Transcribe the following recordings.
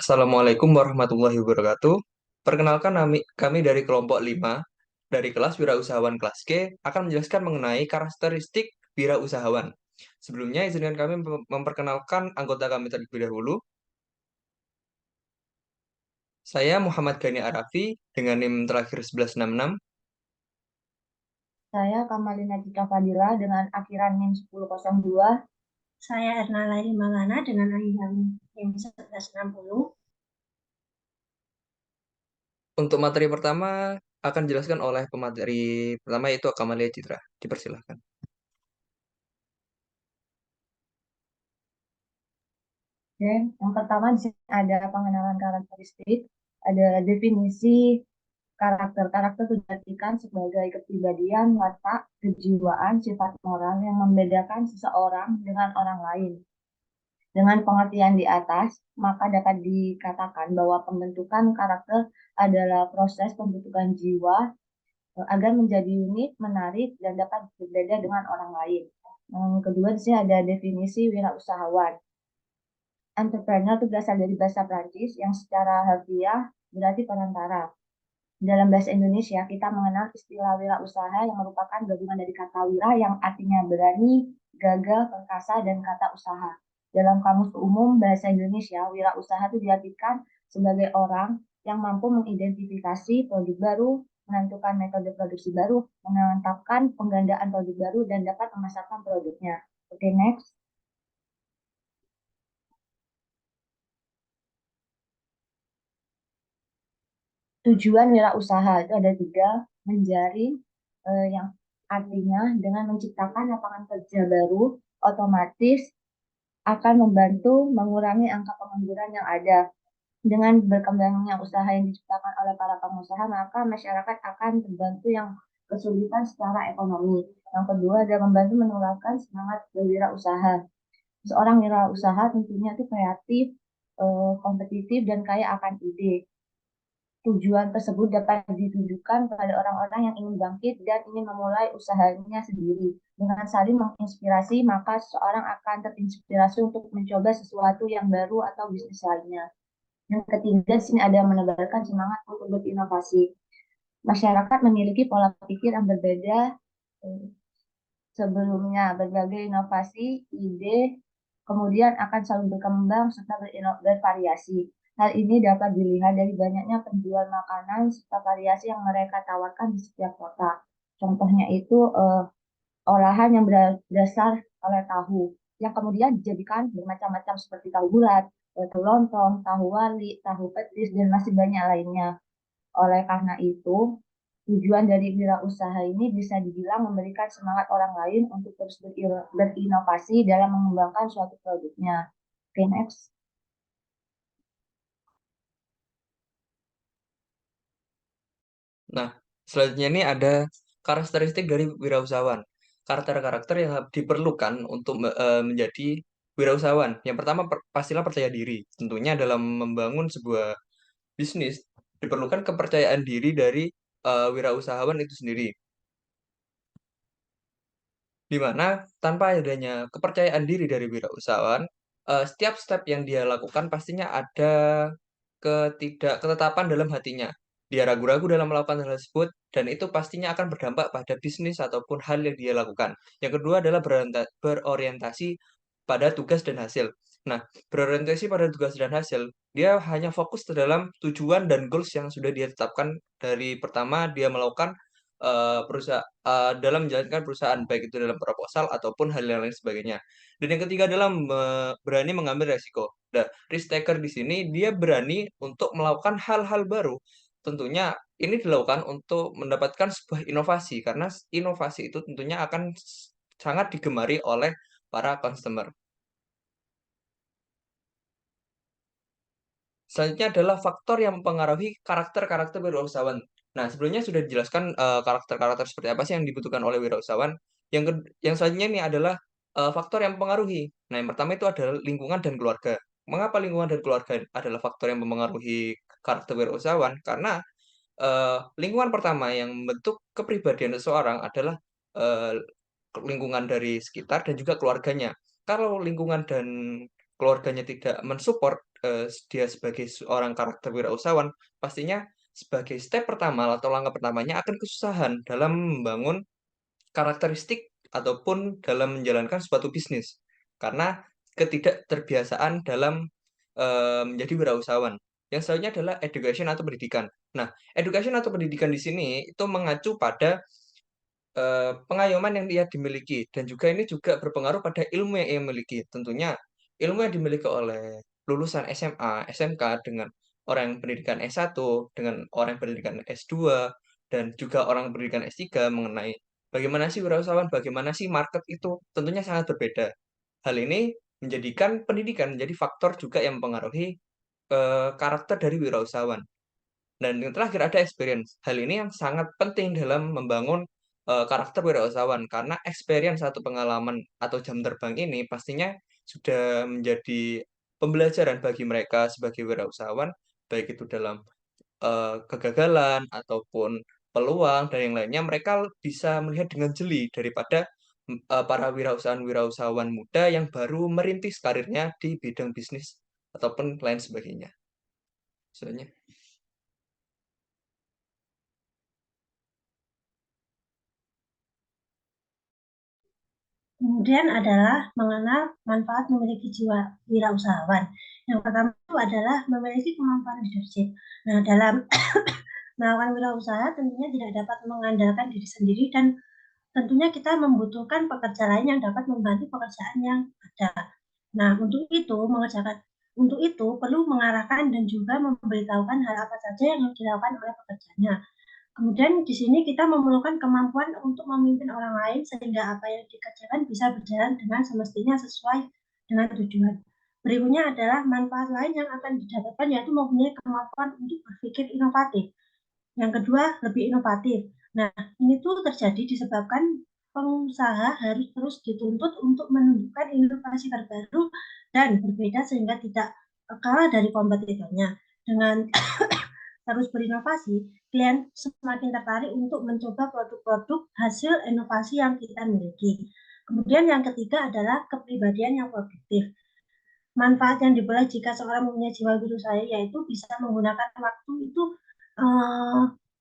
Assalamualaikum warahmatullahi wabarakatuh. Perkenalkan kami dari kelompok 5 dari kelas Wirausahawan kelas G akan menjelaskan mengenai karakteristik wirausahawan. Sebelumnya izinkan kami memperkenalkan anggota kami terlebih dahulu. Saya Muhammad Gani Arafi dengan NIM terakhir 1166. Saya Kamalina Cika Fadila dengan akhiran NIM 1002. Saya Erna Laili Maulana dengan akhiran NIM 1160. Untuk materi pertama akan dijelaskan oleh pemateri pertama yaitu Kamalia Citra. Dipersilahkan. Dan yang pertama di sini ada pengenalan karakteristik, ada definisi karakter. Karakter itu diartikan sebagai kepribadian, watak, kejiwaan, sifat moral yang membedakan seseorang dengan orang lain. Dengan pengertian di atas, maka dapat dikatakan bahwa pembentukan karakter adalah proses pembentukan jiwa agar menjadi unik, menarik, dan dapat berbeda dengan orang lain. Yang kedua, di sini ada definisi wirausahawan. Entrepreneur itu berasal dari bahasa Prancis yang secara harfiah berarti perantara. Dalam bahasa Indonesia, kita mengenal istilah wirausaha yang merupakan gabungan dari kata wira yang artinya berani, gagah, perkasa, dan kata usaha. Dalam kamus umum bahasa Indonesia, wirausaha itu diartikan sebagai orang yang mampu mengidentifikasi produk baru, menentukan metode produksi baru, menetapkan penggandaan produk baru, dan dapat memasarkan produknya. Oke, next. Tujuan wirausaha itu ada tiga, menjaring yang artinya dengan menciptakan lapangan kerja baru, otomatis akan membantu mengurangi angka pengangguran yang ada. Dengan berkembangnya usaha yang diciptakan oleh para pengusaha, maka masyarakat akan terbantu yang kesulitan secara ekonomi. Yang kedua adalah membantu menularkan semangat berwirausaha. Seorang wirausaha tentunya itu kreatif, kompetitif, dan kaya akan ide. Tujuan tersebut dapat ditujukan kepada orang-orang yang ingin bangkit dan ingin memulai usahanya sendiri. Dengan saling menginspirasi, maka seseorang akan terinspirasi untuk mencoba sesuatu yang baru atau bisnis lainnya. Yang ketiga, di sini ada yang menebarkan semangat untuk berinovasi. Masyarakat memiliki pola pikir yang berbeda sebelumnya. Berbagai inovasi, ide, kemudian akan selalu berkembang serta bervariasi. Hal ini dapat dilihat dari banyaknya penjual makanan serta variasi yang mereka tawarkan di setiap kota. Contohnya itu olahan yang berdasar oleh tahu, yang kemudian dijadikan bermacam-macam seperti tahu bulat, tahu lontong, tahu wali, tahu petis, dan masih banyak lainnya. Oleh karena itu, tujuan dari wirausaha ini bisa dibilang memberikan semangat orang lain untuk terus berinovasi dalam mengembangkan suatu produknya. Oke, next. Nah, selanjutnya ini ada karakteristik dari wirausahawan. Karakter-karakter yang diperlukan untuk menjadi wirausahawan. Yang pertama, pastilah percaya diri. Tentunya dalam membangun sebuah bisnis, diperlukan kepercayaan diri dari wirausahawan itu sendiri. Di mana tanpa adanya kepercayaan diri dari wirausahawan, setiap step yang dia lakukan pastinya ada ketetapan dalam hatinya. Dia ragu-ragu dalam melakukan hal tersebut, dan itu pastinya akan berdampak pada bisnis ataupun hal yang dia lakukan. Yang kedua adalah berorientasi pada tugas dan hasil. Nah, berorientasi pada tugas dan hasil, dia hanya fokus ke dalam tujuan dan goals yang sudah dia tetapkan dari pertama dia melakukan perusahaan dalam menjalankan perusahaan baik itu dalam proposal ataupun hal yang lain sebagainya. Dan yang ketiga adalah berani mengambil resiko. Nah, risk taker di sini dia berani untuk melakukan hal-hal baru. Tentunya ini dilakukan untuk mendapatkan sebuah inovasi karena inovasi itu tentunya akan sangat digemari oleh para customer. Selanjutnya adalah faktor yang mempengaruhi karakter-karakter wirausahawan. Nah, sebelumnya sudah dijelaskan karakter-karakter seperti apa sih yang dibutuhkan oleh wirausahawan. Yang selanjutnya ini adalah faktor yang mempengaruhi. Nah, yang pertama itu adalah lingkungan dan keluarga. Mengapa lingkungan dan keluarga adalah faktor yang mempengaruhi karakter wirausahawan? Karena lingkungan pertama yang membentuk kepribadian seseorang adalah lingkungan dari sekitar dan juga keluarganya. Kalau lingkungan dan keluarganya tidak mensupport dia sebagai seorang karakter wirausahawan, pastinya sebagai step pertama atau langkah pertamanya akan kesusahan dalam membangun karakteristik ataupun dalam menjalankan suatu bisnis. Karena ketidakterbiasaan dalam menjadi wirausahawan. Yang selanjutnya adalah education atau pendidikan. Nah, education atau pendidikan di sini itu mengacu pada pengayuman yang dia dimiliki dan juga ini juga berpengaruh pada ilmu yang ia miliki. Tentunya ilmu yang dimiliki oleh lulusan SMA, SMK dengan orang yang pendidikan S1, dengan orang yang pendidikan S2, dan juga orang yang pendidikan S3 mengenai bagaimana sih wirausahawan, bagaimana sih market itu, tentunya sangat berbeda. Hal ini menjadikan pendidikan menjadi faktor juga yang mempengaruhi karakter dari wirausahawan. Dan yang terakhir ada experience. Hal ini yang sangat penting dalam membangun karakter wirausahawan karena experience atau pengalaman atau jam terbang ini pastinya sudah menjadi pembelajaran bagi mereka sebagai wirausahawan, baik itu dalam kegagalan ataupun peluang dan yang lainnya. Mereka bisa melihat dengan jeli daripada para wirausahawan-wirausahawan muda yang baru merintis karirnya di bidang bisnis ataupun lain sebagainya. Soalnya. Kemudian adalah mengenal manfaat memiliki jiwa wirausahawan. Yang pertama itu adalah memiliki kemampuan leadership. Nah, dalam melakukan wirausaha tentunya tidak dapat mengandalkan diri sendiri dan tentunya kita membutuhkan pekerja lain yang dapat membantu pekerjaan yang ada. Nah, untuk itu perlu mengarahkan dan juga memberitahukan hal apa saja yang harus dilakukan oleh pekerjanya. Kemudian di sini kita memerlukan kemampuan untuk memimpin orang lain sehingga apa yang dikerjakan bisa berjalan dengan semestinya sesuai dengan tujuan. Berikutnya adalah manfaat lain yang akan didapatkan yaitu mempunyai kemampuan untuk berpikir inovatif. Yang kedua, lebih inovatif. Nah, ini tuh terjadi disebabkan pengusaha harus terus dituntut untuk menunjukkan inovasi terbaru dan berbeda sehingga tidak kalah dari kompetitornya. Dengan terus berinovasi, klien semakin tertarik untuk mencoba produk-produk hasil inovasi yang kita miliki. Kemudian yang ketiga adalah kepribadian yang produktif. Manfaat yang diperoleh jika seorang mempunyai jiwa wirausaha yaitu bisa menggunakan waktu itu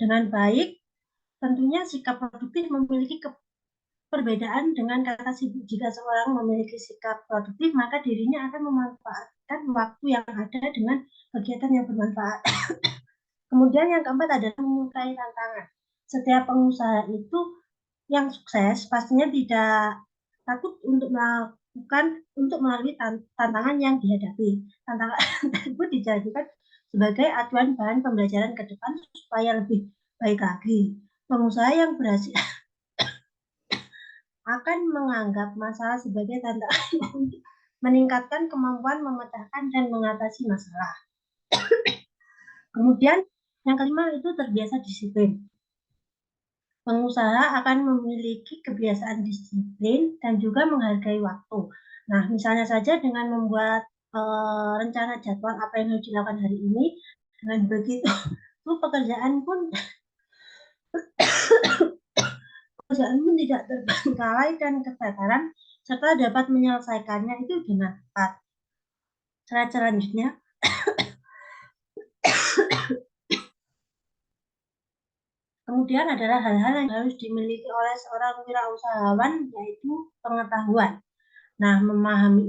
dengan baik. Tentunya sikap produktif memiliki perbedaan dengan kata sibuk. Jika seorang memiliki sikap produktif, maka dirinya akan memanfaatkan waktu yang ada dengan kegiatan yang bermanfaat. Kemudian yang keempat adalah menyukai tantangan. Setiap pengusaha itu yang sukses pastinya tidak takut untuk melalui tantangan yang dihadapi. Tantangan tersebut dijadikan sebagai acuan bahan pembelajaran ke depan supaya lebih baik lagi. Pengusaha yang berhasil akan menganggap masalah sebagai tantangan untuk meningkatkan kemampuan memecahkan dan mengatasi masalah. Kemudian yang kelima itu terbiasa disiplin. Pengusaha akan memiliki kebiasaan disiplin dan juga menghargai waktu. Nah, misalnya saja dengan membuat rencana jadwal apa yang harus dilakukan hari ini, dengan begitu pekerjaan pun tidak terbengkalai dan kebakaran serta dapat menyelesaikannya itu dengan tepat. Selanjutnya kemudian adalah hal-hal yang harus dimiliki oleh seorang wirausahawan yaitu pengetahuan. Nah, memahami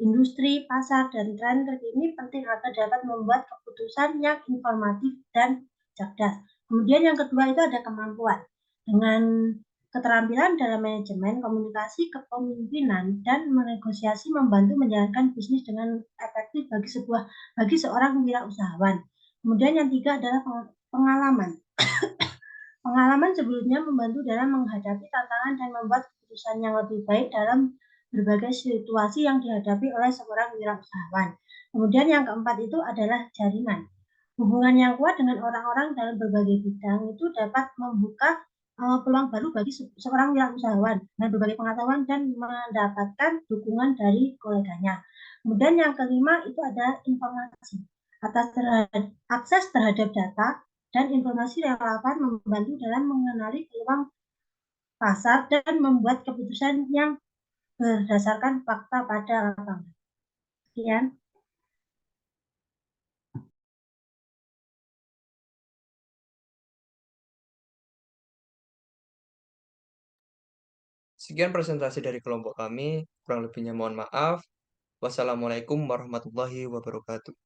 industri, pasar, dan tren terkini penting agar dapat membuat keputusan yang informatif dan cerdas. Kemudian yang kedua itu ada kemampuan. Dengan keterampilan dalam manajemen, komunikasi, kepemimpinan, dan menegosiasi membantu menjalankan bisnis dengan efektif bagi seorang wirausahawan. Kemudian yang tiga adalah pengalaman. Pengalaman sebelumnya membantu dalam menghadapi tantangan dan membuat keputusan yang lebih baik dalam berbagai situasi yang dihadapi oleh seorang wirausahawan. Kemudian yang keempat itu adalah jaringan. Hubungan yang kuat dengan orang-orang dalam berbagai bidang itu dapat membuka peluang baru bagi seorang wirausahawan dengan berbagai pengetahuan dan mendapatkan dukungan dari koleganya. Kemudian yang kelima itu adalah informasi. Akses terhadap data dan informasi relevan membantu dalam mengenali peluang pasar dan membuat keputusan yang berdasarkan fakta pada lapangan. Sekian. Sekian presentasi dari kelompok kami, kurang lebihnya mohon maaf. Wassalamualaikum warahmatullahi wabarakatuh.